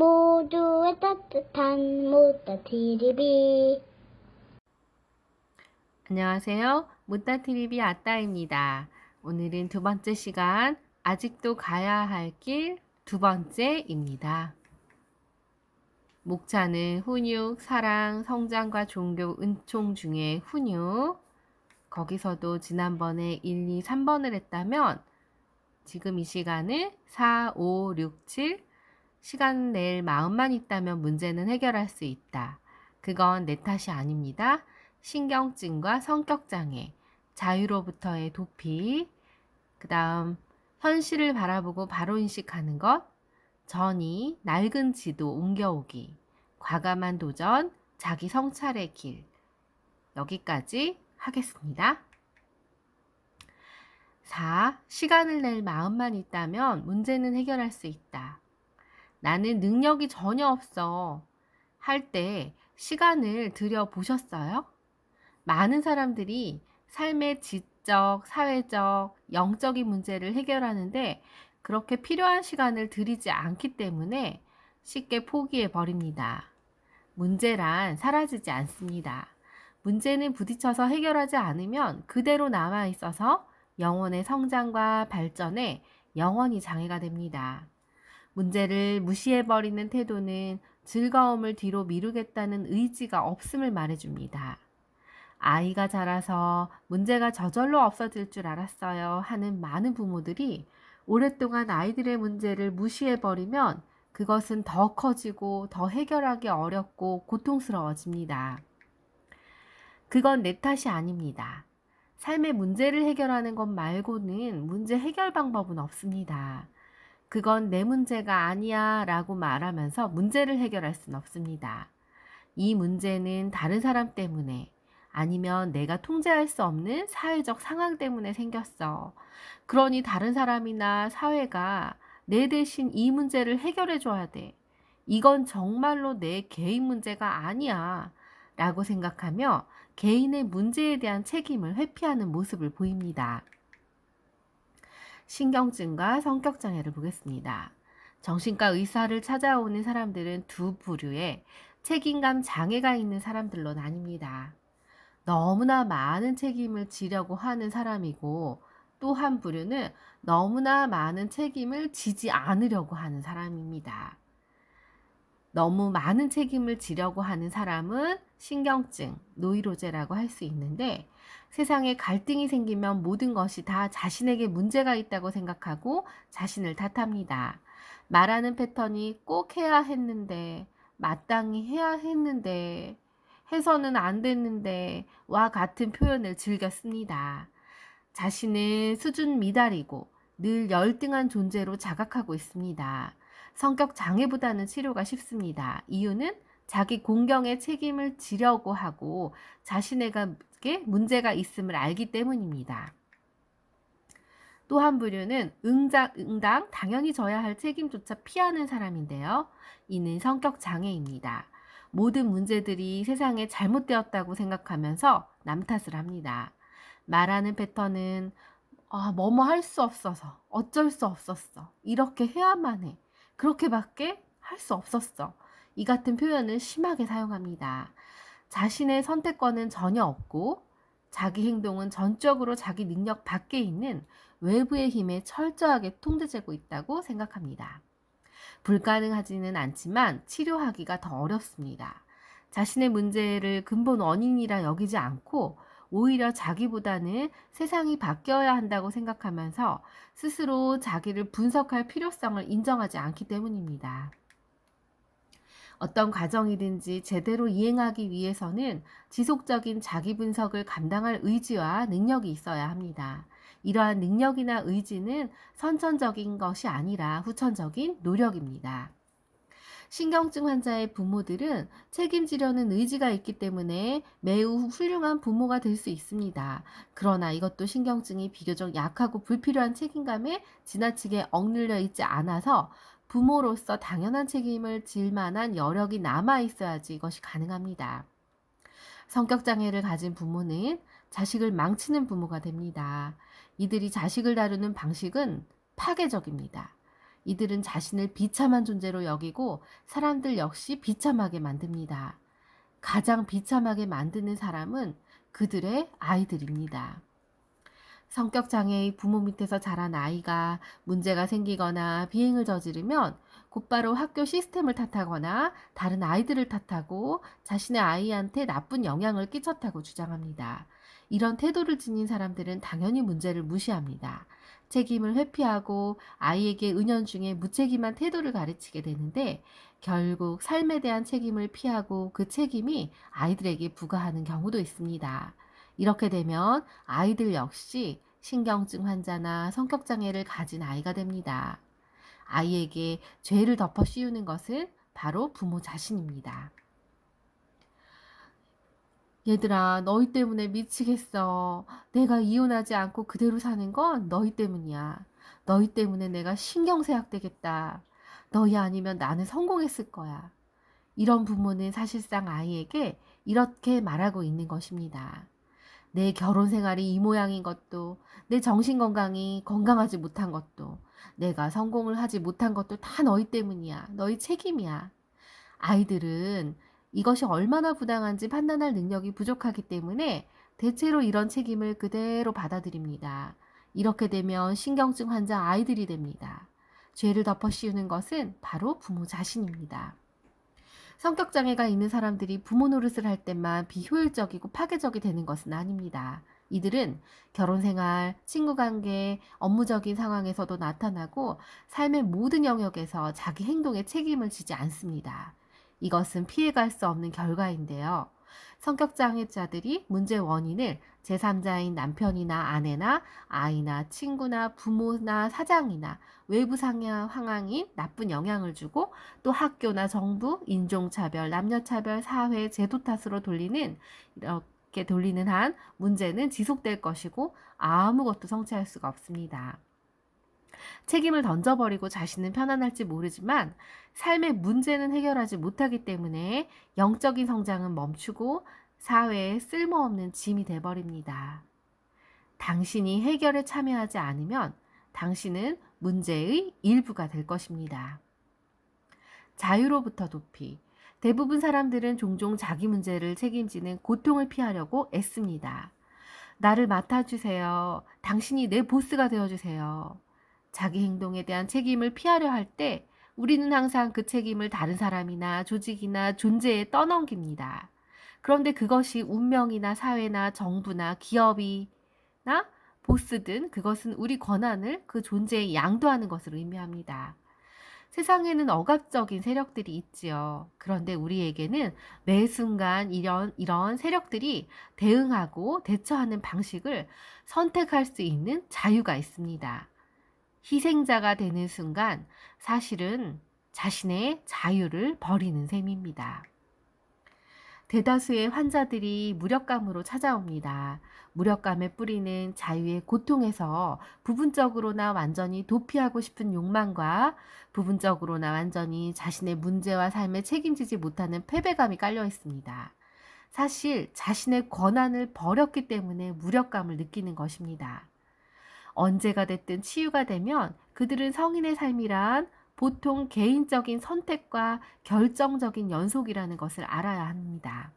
모두의 따뜻한 모따TV. 안녕하세요. 모따TV 아따입니다. 오늘은 두 번째 시간, 아직도 가야 할 길 두 번째입니다. 목차는 훈육, 사랑, 성장과 종교, 은총 중에 훈육. 거기서도 지난번에 1, 2, 3번을 했다면 지금 이 시간은 4, 5, 6, 7 시간 낼 마음만 있다면 문제는 해결할 수 있다. 그건 내 탓이 아닙니다. 신경증과 성격장애, 자유로부터의 도피, 그 다음 현실을 바라보고 바로 인식하는 것, 전이, 낡은 지도 옮겨오기, 과감한 도전, 자기 성찰의 길. 여기까지 하겠습니다. 4. 시간을 낼 마음만 있다면 문제는 해결할 수 있다. 나는 능력이 전혀 없어. 할 때 시간을 들여보셨어요? 많은 사람들이 삶의 지적, 사회적, 영적인 문제를 해결하는데 그렇게 필요한 시간을 들이지 않기 때문에 쉽게 포기해 버립니다. 문제란 사라지지 않습니다. 문제는 부딪혀서 해결하지 않으면 그대로 남아 있어서 영혼의 성장과 발전에 영원히 장애가 됩니다. 문제를 무시해버리는 태도는 즐거움을 뒤로 미루겠다는 의지가 없음을 말해줍니다. 아이가 자라서 문제가 저절로 없어질 줄 알았어요 하는 많은 부모들이 오랫동안 아이들의 문제를 무시해버리면 그것은 더 커지고 더 해결하기 어렵고 고통스러워집니다. 그건 내 탓이 아닙니다. 삶의 문제를 해결하는 것 말고는 문제 해결 방법은 없습니다. 그건 내 문제가 아니야 라고 말하면서 문제를 해결할 수는 없습니다. 이 문제는 다른 사람 때문에 아니면 내가 통제할 수 없는 사회적 상황 때문에 생겼어. 그러니 다른 사람이나 사회가 내 대신 이 문제를 해결해 줘야 돼. 이건 정말로 내 개인 문제가 아니야 라고 생각하며 개인의 문제에 대한 책임을 회피하는 모습을 보입니다. 신경증과 성격장애를 보겠습니다. 정신과 의사를 찾아오는 사람들은 두 부류의 책임감 장애가 있는 사람들로 나뉩니다. 너무나 많은 책임을 지려고 하는 사람이고 또 한 부류는 너무나 많은 책임을 지지 않으려고 하는 사람입니다. 너무 많은 책임을 지려고 하는 사람은 신경증, 노이로제라고 할 수 있는데 세상에 갈등이 생기면 모든 것이 다 자신에게 문제가 있다고 생각하고 자신을 탓합니다. 말하는 패턴이 꼭 해야 했는데, 마땅히 해야 했는데, 해서는 안 됐는데 와 같은 표현을 즐겨 씁니다. 자신을 수준 미달이고 늘 열등한 존재로 자각하고 있습니다. 성격 장애보다는 치료가 쉽습니다. 이유는 자기 공경에 책임을 지려고 하고 자신에게 문제가 있음을 알기 때문입니다. 또 한 부류는 응당 당연히 져야 할 책임조차 피하는 사람인데요. 이는 성격 장애입니다. 모든 문제들이 세상에 잘못되었다고 생각하면서 남 탓을 합니다. 말하는 패턴은 뭐뭐 할 수 없어서 어쩔 수 없었어. 이렇게 해야만 해. 그렇게밖에 할 수 없었어. 이 같은 표현을 심하게 사용합니다. 자신의 선택권은 전혀 없고 자기 행동은 전적으로 자기 능력 밖에 있는 외부의 힘에 철저하게 통제되고 있다고 생각합니다. 불가능하지는 않지만 치료하기가 더 어렵습니다. 자신의 문제를 근본 원인이라 여기지 않고 오히려 자기보다는 세상이 바뀌어야 한다고 생각하면서 스스로 자기를 분석할 필요성을 인정하지 않기 때문입니다. 어떤 과정이든지 제대로 이행하기 위해서는 지속적인 자기 분석을 감당할 의지와 능력이 있어야 합니다. 이러한 능력이나 의지는 선천적인 것이 아니라 후천적인 노력입니다. 신경증 환자의 부모들은 책임지려는 의지가 있기 때문에 매우 훌륭한 부모가 될 수 있습니다. 그러나 이것도 신경증이 비교적 약하고 불필요한 책임감에 지나치게 억눌려 있지 않아서 부모로서 당연한 책임을 질 만한 여력이 남아 있어야지 이것이 가능합니다. 성격장애를 가진 부모는 자식을 망치는 부모가 됩니다. 이들이 자식을 다루는 방식은 파괴적입니다. 이들은 자신을 비참한 존재로 여기고 사람들 역시 비참하게 만듭니다. 가장 비참하게 만드는 사람은 그들의 아이들입니다. 성격 장애의 부모 밑에서 자란 아이가 문제가 생기거나 비행을 저지르면 곧바로 학교 시스템을 탓하거나 다른 아이들을 탓하고 자신의 아이한테 나쁜 영향을 끼쳤다고 주장합니다. 이런 태도를 지닌 사람들은 당연히 문제를 무시합니다. 책임을 회피하고 아이에게 은연중에 무책임한 태도를 가르치게 되는데 결국 삶에 대한 책임을 피하고 그 책임이 아이들에게 부과하는 경우도 있습니다. 이렇게 되면 아이들 역시 신경증 환자나 성격장애를 가진 아이가 됩니다. 아이에게 죄를 덮어 씌우는 것은 바로 부모 자신입니다. 얘들아, 너희 때문에 미치겠어. 내가 이혼하지 않고 그대로 사는 건 너희 때문이야. 너희 때문에 내가 신경쇠약 되겠다. 너희 아니면 나는 성공했을 거야. 이런 부모는 사실상 아이에게 이렇게 말하고 있는 것입니다. 내 결혼 생활이 이 모양인 것도, 내 정신 건강이 건강하지 못한 것도, 내가 성공을 하지 못한 것도 다 너희 때문이야. 너희 책임이야. 아이들은 이것이 얼마나 부당한지 판단할 능력이 부족하기 때문에 대체로 이런 책임을 그대로 받아들입니다. 이렇게 되면 신경증 환자 아이들이 됩니다. 죄를 덮어 씌우는 것은 바로 부모 자신입니다. 성격장애가 있는 사람들이 부모 노릇을 할 때만 비효율적이고 파괴적이 되는 것은 아닙니다. 이들은 결혼생활, 친구관계, 업무적인 상황에서도 나타나고 삶의 모든 영역에서 자기 행동에 책임을 지지 않습니다. 이것은 피해갈 수 없는 결과인데요. 성격장애자들이 문제의 원인을 제3자인 남편이나 아내나 아이나 친구나 부모나 사장이나 외부 상황인 나쁜 영향을 주고 또 학교나 정부, 인종차별, 남녀차별, 사회, 제도 탓으로 이렇게 돌리는 한 문제는 지속될 것이고 아무것도 성취할 수가 없습니다. 책임을 던져버리고 자신은 편안할지 모르지만 삶의 문제는 해결하지 못하기 때문에 영적인 성장은 멈추고 사회에 쓸모없는 짐이 돼버립니다. 당신이 해결에 참여하지 않으면 당신은 문제의 일부가 될 것입니다. 자유로부터 도피. 대부분 사람들은 종종 자기 문제를 책임지는 고통을 피하려고 애씁니다. 나를 맡아주세요. 당신이 내 보스가 되어주세요. 자기 행동에 대한 책임을 피하려 할 때 우리는 항상 그 책임을 다른 사람이나 조직이나 존재에 떠넘깁니다. 그런데 그것이 운명이나 사회나 정부나 기업이나 보스든 그것은 우리 권한을 그 존재에 양도하는 것을 의미합니다. 세상에는 억압적인 세력들이 있지요. 그런데 우리에게는 매 순간 이런 세력들이 대응하고 대처하는 방식을 선택할 수 있는 자유가 있습니다. 희생자가 되는 순간 사실은 자신의 자유를 버리는 셈입니다. 대다수의 환자들이 무력감으로 찾아옵니다. 무력감의 뿌리는 자유의 고통에서 부분적으로나 완전히 도피하고 싶은 욕망과 부분적으로나 완전히 자신의 문제와 삶에 책임지지 못하는 패배감이 깔려 있습니다. 사실 자신의 권한을 버렸기 때문에 무력감을 느끼는 것입니다. 언제가 됐든 치유가 되면 그들은 성인의 삶이란 보통 개인적인 선택과 결정적인 연속이라는 것을 알아야 합니다.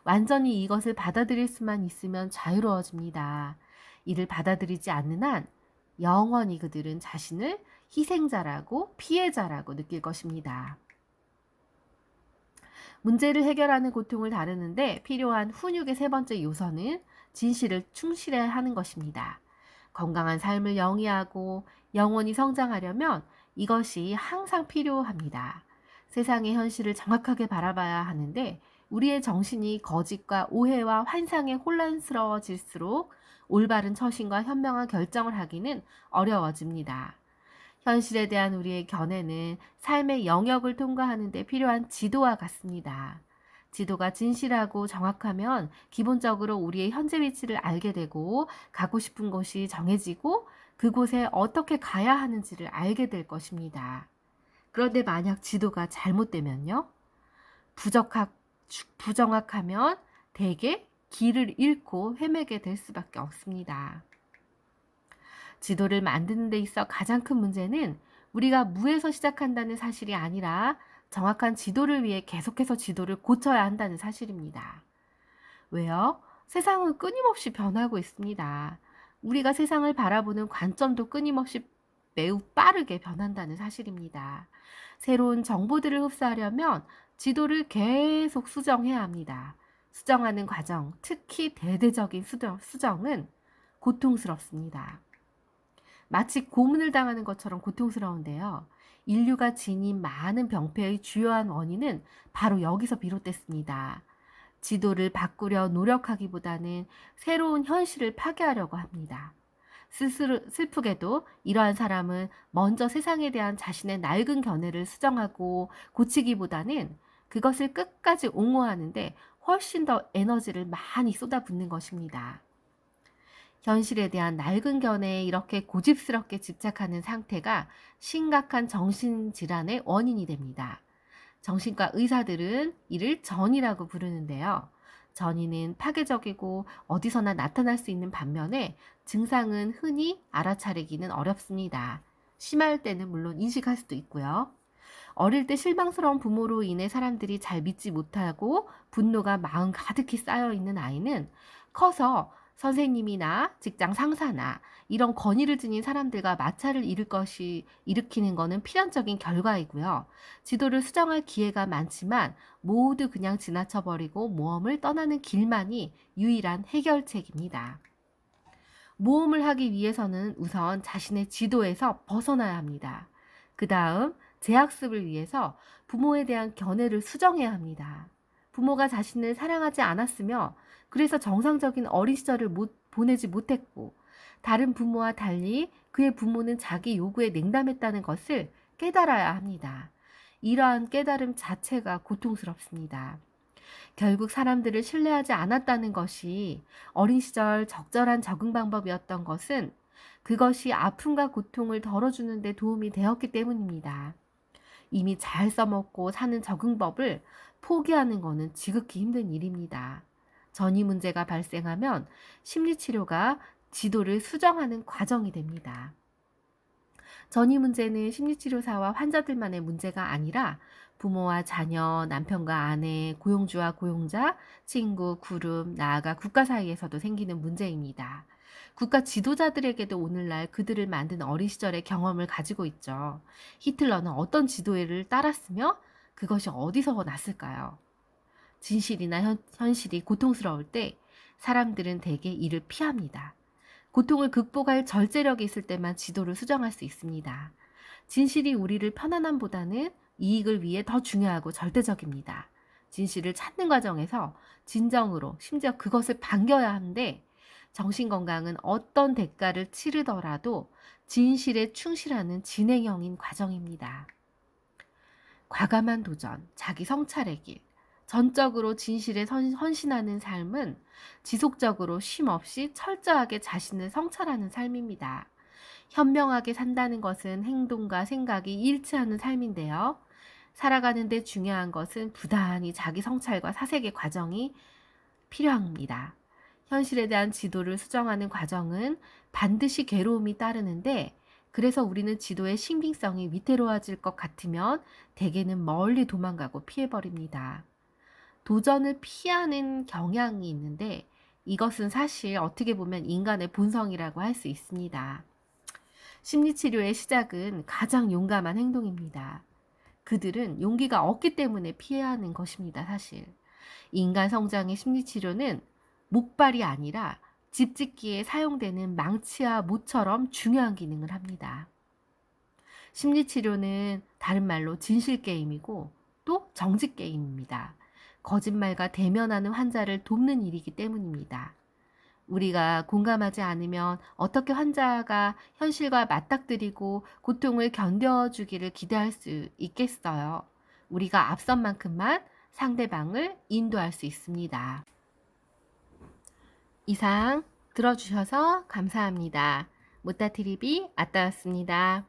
완전히 이것을 받아들일 수만 있으면 자유로워집니다. 이를 받아들이지 않는 한 영원히 그들은 자신을 희생자라고 피해자라고 느낄 것입니다. 문제를 해결하는 고통을 다루는데 필요한 훈육의 세 번째 요소는 진실을 충실해야 하는 것입니다. 건강한 삶을 영위하고 영원히 성장하려면 이것이 항상 필요합니다. 세상의 현실을 정확하게 바라봐야 하는데 우리의 정신이 거짓과 오해와 환상에 혼란스러워질수록 올바른 처신과 현명한 결정을 하기는 어려워집니다. 현실에 대한 우리의 견해는 삶의 영역을 통과하는 데 필요한 지도와 같습니다. 지도가 진실하고 정확하면 기본적으로 우리의 현재 위치를 알게 되고 가고 싶은 곳이 정해지고 그곳에 어떻게 가야 하는지를 알게 될 것입니다. 그런데 만약 지도가 잘못되면요? 부정확하면 대개 길을 잃고 헤매게 될 수밖에 없습니다. 지도를 만드는 데 있어 가장 큰 문제는 우리가 무에서 시작한다는 사실이 아니라 정확한 지도를 위해 계속해서 지도를 고쳐야 한다는 사실입니다. 왜요? 세상은 끊임없이 변하고 있습니다. 우리가 세상을 바라보는 관점도 끊임없이 매우 빠르게 변한다는 사실입니다. 새로운 정보들을 흡수하려면 지도를 계속 수정해야 합니다. 수정하는 과정, 특히 대대적인 수정은 고통스럽습니다. 마치 고문을 당하는 것처럼 고통스러운데요. 인류가 지닌 많은 병폐의 주요한 원인은 바로 여기서 비롯됐습니다. 지도를 바꾸려 노력하기보다는 새로운 현실을 파괴하려고 합니다. 슬프게도 이러한 사람은 먼저 세상에 대한 자신의 낡은 견해를 수정하고 고치기보다는 그것을 끝까지 옹호하는데 훨씬 더 에너지를 많이 쏟아붓는 것입니다. 현실에 대한 낡은 견해에 이렇게 고집스럽게 집착하는 상태가 심각한 정신질환의 원인이 됩니다. 정신과 의사들은 이를 전이라고 부르는데요. 전이는 파괴적이고 어디서나 나타날 수 있는 반면에 증상은 흔히 알아차리기는 어렵습니다. 심할 때는 물론 인식할 수도 있고요. 어릴 때 실망스러운 부모로 인해 사람들이 잘 믿지 못하고 분노가 마음 가득히 쌓여 있는 아이는 커서 선생님이나 직장 상사나 이런 권위를 지닌 사람들과 마찰을 일으키는 것은 필연적인 결과이고요. 지도를 수정할 기회가 많지만 모두 그냥 지나쳐버리고 모험을 떠나는 길만이 유일한 해결책입니다. 모험을 하기 위해서는 우선 자신의 지도에서 벗어나야 합니다. 그 다음 재학습을 위해서 부모에 대한 견해를 수정해야 합니다. 부모가 자신을 사랑하지 않았으며 그래서 정상적인 어린 시절을 보내지 못했고 다른 부모와 달리 그의 부모는 자기 요구에 냉담했다는 것을 깨달아야 합니다. 이러한 깨달음 자체가 고통스럽습니다. 결국 사람들을 신뢰하지 않았다는 것이 어린 시절 적절한 적응 방법이었던 것은 그것이 아픔과 고통을 덜어주는 데 도움이 되었기 때문입니다. 이미 잘 써먹고 사는 적응법을 포기하는 것은 지극히 힘든 일입니다. 전이 문제가 발생하면 심리치료가 지도를 수정하는 과정이 됩니다. 전이 문제는 심리치료사와 환자들만의 문제가 아니라 부모와 자녀, 남편과 아내, 고용주와 고용자, 친구, 그룹, 나아가 국가 사이에서도 생기는 문제입니다. 국가 지도자들에게도 오늘날 그들을 만든 어린 시절의 경험을 가지고 있죠. 히틀러는 어떤 지도를 따랐으며 그것이 어디서 났을까요? 진실이나 현실이 고통스러울 때 사람들은 대개 이를 피합니다. 고통을 극복할 절제력이 있을 때만 지도를 수정할 수 있습니다. 진실이 우리를 편안함보다는 이익을 위해 더 중요하고 절대적입니다. 진실을 찾는 과정에서 진정으로 심지어 그것을 반겨야 하는데 정신건강은 어떤 대가를 치르더라도 진실에 충실하는 진행형인 과정입니다. 과감한 도전, 자기 성찰의 길, 전적으로 진실에 헌신하는 삶은 지속적으로 쉼없이 철저하게 자신을 성찰하는 삶입니다. 현명하게 산다는 것은 행동과 생각이 일치하는 삶인데요. 살아가는 데 중요한 것은 부단히 자기 성찰과 사색의 과정이 필요합니다. 현실에 대한 지도를 수정하는 과정은 반드시 괴로움이 따르는데 그래서 우리는 지도의 신빙성이 위태로워질 것 같으면 대개는 멀리 도망가고 피해버립니다. 도전을 피하는 경향이 있는데 이것은 사실 어떻게 보면 인간의 본성이라고 할 수 있습니다. 심리치료의 시작은 가장 용감한 행동입니다. 그들은 용기가 없기 때문에 피해하는 것입니다, 사실. 인간 성장의 심리치료는 목발이 아니라 집 짓기에 사용되는 망치와 모처럼 중요한 기능을 합니다. 심리치료는 다른 말로 진실게임이고 또 정직게임입니다. 거짓말과 대면하는 환자를 돕는 일이기 때문입니다. 우리가 공감하지 않으면 어떻게 환자가 현실과 맞닥뜨리고 고통을 견뎌주기를 기대할 수 있겠어요. 우리가 앞선 만큼만 상대방을 인도할 수 있습니다. 이상 들어주셔서 감사합니다. 모따TV 아따였습니다.